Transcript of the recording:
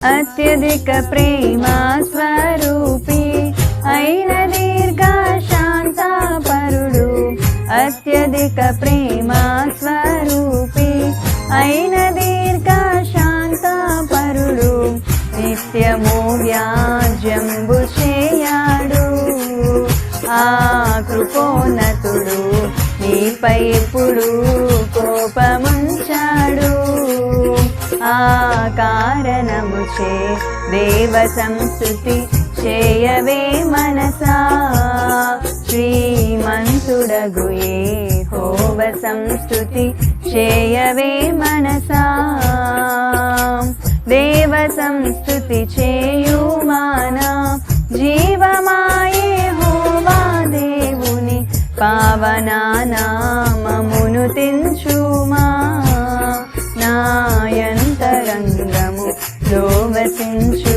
అత్యధిక ప్రేమ స్వరూపి అయిన దీర్ఘశాంతపరుడు, అత్యధిక ప్రేమ స్వరూపి అయిన దీర్ఘశాంతపరుడు, నిత్యము వ్యాజ్యంబు చేయడు. ఆ కృపోన్నతుడు నీపై ఎప్పుడు కోపముంచాడు. ఆ కారణముచే దేవ సంస్తుతి చేయవే మనసా, శ్రీమంతుడగు యెహోవ సంస్తుతి చేయవే మనసా. దేవ సంస్తుతి చేయుమానా జీవమాయే యెహోవా దేవుని పావన నామమును తెంచుమా. నాయంతరంగము లో వసించు